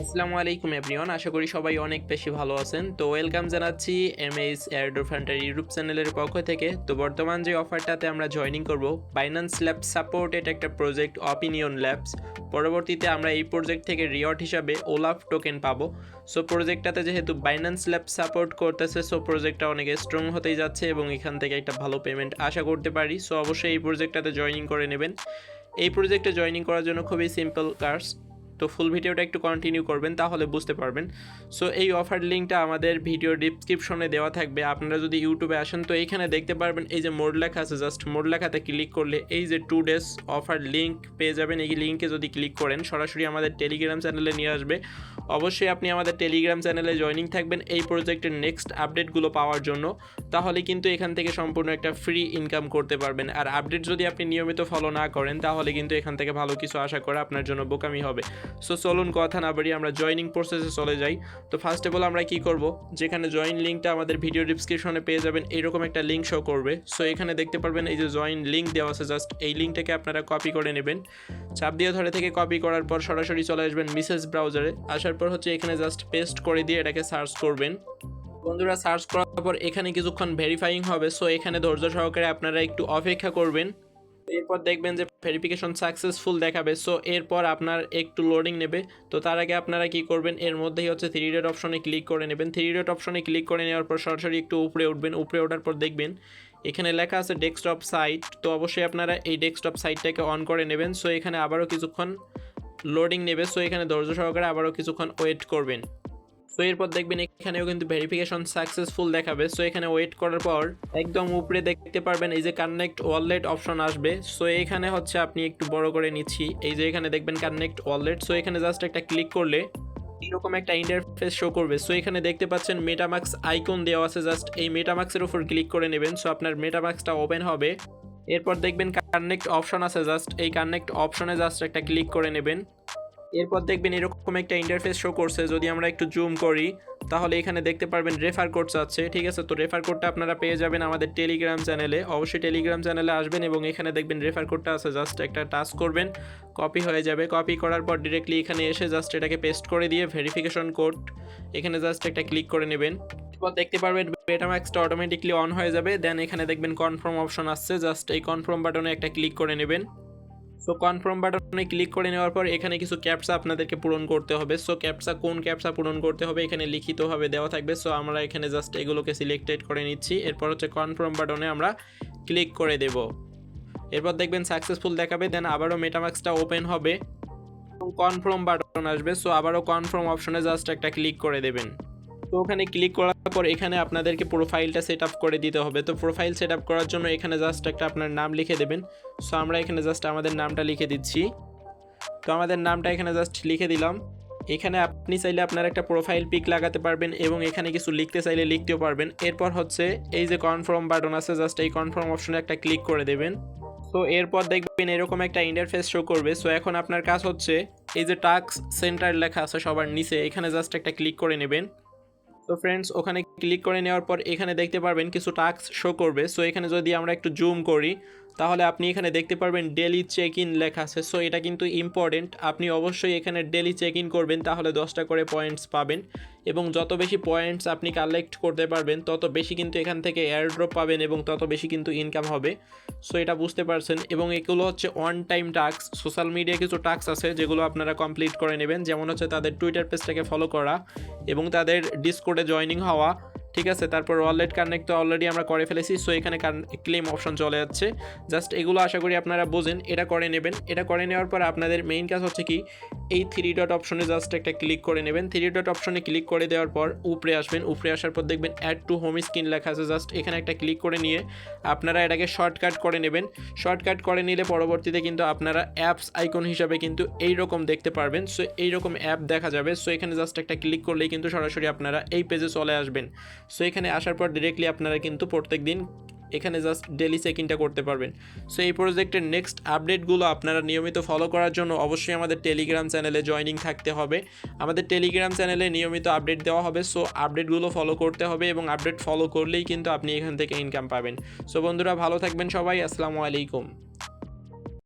আসসালামু আলাইকুম এভরিওয়ান, আশা করি সবাই অনেক বেশি ভালো আছেন। তো ওয়েলকাম জানাচ্ছি এমএস এয়ারড্রপ হান্টার ইউটিউব চ্যানেলের পক্ষ থেকে। তো বর্তমান যে অফারটাতে আমরা জয়েনিং করব, বাইন্যান্স ল্যাব সাপোর্ট, এটা একটা প্রজেক্ট অপিনিয়ন ল্যাবস। পরবর্তীতে আমরা এই প্রজেক্ট থেকে রিওয়ার্ড হিসাবে ওলাফ টোকেন পাবো। সো প্রজেক্টটাতে যেহেতু বাইন্যান্স ল্যাব সাপোর্ট করতেছে, সো প্রজেক্টটা অনেক স্ট্রং হতেই যাচ্ছে এবং এখান থেকে একটা ভালো পেমেন্ট আশা করতে পারি। সো অবশ্যই এই প্রজেক্টটাতে জয়েনিং করে নেবেন। এই প্রজেক্টে জয়েনিং করার জন্য খুবই সিম্পল কাজ। তো ফুল ভিডিওটা একটু কন্টিনিউ করবেন, তাহলে বুঝতে পারবেন। সো এই অফার লিঙ্কটা আমাদের ভিডিও ডিসক্রিপশনে দেওয়া থাকবে। আপনারা যদি ইউটিউবে আসেন তো এইখানে দেখতে পারবেন এই যে মোড লেখা আছে, জাস্ট মোড লেখাতে ক্লিক করলে এই যে 2 days অফার লিঙ্ক পেয়ে যাবেন। এই লিঙ্কে যদি ক্লিক করেন সরাসরি আমাদের টেলিগ্রাম চ্যানেলে নিয়ে আসবে। অবশ্যই আপনি আমাদের টেলিগ্রাম চ্যানেলে জয়েনিং থাকবেন এই প্রজেক্টের নেক্সট আপডেটগুলো পাওয়ার জন্য। তাহলে কিন্তু এখান থেকে সম্পূর্ণ একটা ফ্রি ইনকাম করতে পারবেন। আর আপডেট যদি আপনি নিয়মিত ফলো না করেন তাহলে কিন্তু এখান থেকে ভালো কিছু আশা করা আপনার জন্য বোকামি হবে। সো চলুন কথা না বাড়িয়ে আমরা জয়েনিং প্রসেসে চলে যাই। তো ফার্স্ট অফ অল আমরা কি করব, যেখানে জয়েন লিঙ্কটা আমাদের ভিডিও ডিসক্রিপশনে পেয়ে যাবেন, এরকম একটা লিঙ্ক শো করবে। সো এখানে দেখতে পারবেন এই যে জয়েন লিঙ্ক দেওয়া আছে, জাস্ট এই লিঙ্কটাকে আপনারা কপি করে নেবেন। চাপ দিয়ে ধরে থেকে কপি করার পর সরাসরি চলে আসবেন মেসেজ ব্রাউজারে। আসার পর হচ্ছে এখানে জাস্ট পেস্ট করে দিয়ে এটাকে সার্চ করবেন। বন্ধুরা, সার্চ করার পর এখানে কিছুক্ষণ ভেরিফাইং হবে। সো এখানে ধৈর্য সহকারে আপনারা একটু অপেক্ষা করবেন। এরপর দেখবেন যে ভেরিফিকেশন সাকসেসফুল দেখাবে। সো এরপর আপনার একটু লোডিং নেবে। তো তার আগে আপনারা কি করবেন, এর মধ্যেই হচ্ছে 3 ডট অপশনে ক্লিক করে নেবেন। 3 ডট অপশনে ক্লিক করে নেওয়ার পর সরাসরি একটু উপরে উঠবেন। উপরে ওঠার পর দেখবেন এখানে লেখা আছে ডেস্কটপ সাইট। তো অবশ্যই আপনারা এই ডেস্কটপ সাইটটাকে অন করে নেবেন। সো এখানে আবারও কিছুক্ষণ লোডিং নেবে। সো এখানে ধৈর্য সহকারে আবারও কিছুক্ষণ ওয়েট করবেন। সো এরপর দেখবেন এখানেও কিন্তু ভেরিফিকেশন সাকসেসফুল দেখাবে। সো এখানে ওয়েট করার পর একদম উপরে দেখতে পারবেন এই যে কানেক্ট ওয়ালেট অপশন আসবে। সো এখানে হচ্ছে আপনি একটু বড় করে নিচ্ছি, এই যে এখানে দেখবেন কানেক্ট ওয়ালেট। সো এখানে জাস্ট একটা ক্লিক করলে এরকম একটা ইন্টারফেস শো করবে। সো এখানে দেখতে পাচ্ছেন মেটামাক্স আইকন দেওয়া আছে, জাস্ট এই মেটামাক্সের উপর ক্লিক করে নেবেন। সো আপনার মেটামাক্সটা ওপেন হবে। এরপর দেখবেন কানেক্ট অপশন আছে, জাস্ট এই কানেক্ট অপশনে জাস্ট একটা ক্লিক করে নেবেন। এরপর দেখবেন এরকম একটা ইন্টারফেস শো করছে। যদি আমরা একটু জুম করি তাহলে এখানে দেখতে পারবেন রেফার কোড আছে, ঠিক আছে। তো রেফার কোডটা আপনারা পেয়ে যাবেন আমাদের টেলিগ্রাম চ্যানেলে। অবশ্যই টেলিগ্রাম চ্যানেলে আসবেন এবং এখানে দেখবেন রেফার কোডটা আছে, জাস্ট একটা টাচ করবেন, কপি হয়ে যাবে। কপি করার পর ডিরেক্টলি এখানে এসে জাস্ট এটাকে পেস্ট করে দিয়ে ভেরিফিকেশন কোড এখানে জাস্ট একটা ক্লিক করে নেবেন। এরপর দেখতে পারবেন মেটামাক্সটা অটোমেটিকলি অন হয়ে যাবে। দেন এখানে দেখবেন কনফার্ম অপশন আসছে, জাস্ট এই কনফার্ম বাটনে একটা ক্লিক করে নেবেন। সো কনফার্ম বাটনে ক্লিক করে নেওয়ার পর এখানে কিছু ক্যাপচা আপনাদেরকে পূরণ করতে হবে। সো ক্যাপচা কোন ক্যাপচা পূরণ করতে হবে এখানে লিখিতভাবে দেওয়া থাকবে। সো আমরা এখানে জাস্ট এগুলোকে সিলেক্টেড করে নিচ্ছি। এরপর হচ্ছে কনফার্ম বাটনে আমরা ক্লিক করে দেব। এরপর দেখবেন সাকসেসফুল দেখাবে। দেন আবারও মেটামাক্সটা ওপেন হবে এবং কনফার্ম বাটন আসবে। সো আবারও কনফার্ম অপশনে জাস্ট একটা ক্লিক করে দেবেন। তো ওখানে ক্লিক করার পর এখানে আপনাদেরকে প্রোফাইলটা সেট আপ করে দিতে হবে। তো প্রোফাইল সেট আপ করার জন্য এখানে জাস্ট একটা আপনার নাম লিখে দেবেন। সো আমরা এখানে জাস্ট আমাদের নামটা লিখে দিচ্ছি। তো আমাদের নামটা এখানে জাস্ট লিখে দিলাম। এখানে আপনি চাইলে আপনার একটা প্রোফাইল পিক লাগাতে পারবেন এবং এখানে কিছু লিখতে চাইলে লিখতেও পারবেন। এরপর হচ্ছে এই যে কনফার্ম বাটন আছে, জাস্ট এই কনফার্ম অপশনে একটা ক্লিক করে দেবেন। তো এরপর দেখবেন এরকম একটা ইন্টারফেস শো করবে। সো এখন আপনার কাজ হচ্ছে এই যে টাস্ক সেন্টার লেখা আছে সবার নিচে, এখানে জাস্ট একটা ক্লিক করে নেবেন। তো ফ্রেন্ডস, ওখানে ক্লিক করে নেওয়ার পর এখানে দেখতে পারবেন কিছু টাস্ক শো করবে। সো এখানে যদি আমরা একটু জুম করি তাহলে আপনি এখানে দেখতে পারবেন ডেলি চেক ইন লেখা আছে। সো এটা কিন্তু ইম্পর্টেন্ট, আপনি অবশ্যই এখানে ডেলি চেক ইন করবেন, তাহলে 10টা করে পয়েন্টস পাবেন এবং যত বেশি পয়েন্টস আপনি কালেক্ট করতে পারবেন তত বেশি কিন্তু এখান থেকে এয়ারড্রপ পাবেন এবং তত বেশি কিন্তু ইনকাম হবে। সো এটা বুঝতে পারছেন। এবং এগুলো হচ্ছে one time task. Social media কিছু টাস্ক আছে যেগুলো আপনারা কমপ্লিট করে নেবেন, যেমন হচ্ছে তাদের টুইটার পেজটাকে ফলো করা এবং তাদের ডিসকর্ডে জয়েনিং হওয়া, ঠিক আছে। তারপর ওয়ালেট কানেক্ট তো অলরেডি আমরা করে ফেলেছি। সো এখানে ক্লেম অপশন চলে যাচ্ছে। জাস্ট এগুলো আশা করি আপনারা বোঝেন, এটা করে নেবেন। এটা করে নেওয়ার পর আপনাদের মেইন কাজ হচ্ছে কি, এই 3 ডট অপশনে জাস্ট একটা ক্লিক করে নেবেন। 3 ডট অপশনে ক্লিক করে দেওয়ার পর উপরে আসবেন। উপরে আসার পর দেখবেন অ্যাড টু হোম স্ক্রিন লেখা আছে, জাস্ট এখানে একটা ক্লিক করে নিয়ে আপনারা এটাকে শর্টকাট করে নেবেন। শর্টকাট করে নিলে পরবর্তীতে কিন্তু আপনারা অ্যাপস আইকন হিসাবে কিন্তু এইরকম দেখতে পারবেন। সো এইরকম অ্যাপ দেখা যাবে। সো এখানে জাস্ট একটা ক্লিক করলেই কিন্তু সরাসরি আপনারা এই পেজে চলে আসবেন। সো এখানে আসার পর ডিরেক্টলি আপনারা কিন্তু প্রত্যেক দিন এখানে জাস্ট ডেলি চেক ইনটা করতে পারবেন। সো এই প্রজেক্টের নেক্সট আপডেটগুলো আপনারা নিয়মিত ফলো করার জন্য অবশ্যই আমাদের টেলিগ্রাম চ্যানেলে জয়েনিং থাকতে হবে। আমাদের টেলিগ্রাম চ্যানেলে নিয়মিত আপডেট দেওয়া হবে। সো আপডেটগুলো ফলো করতে হবে এবং আপডেট ফলো করলেই কিন্তু আপনি এখান থেকে ইনকাম পাবেন। সো বন্ধুরা, ভালো থাকবেন সবাই। আসসালামু আলাইকুম।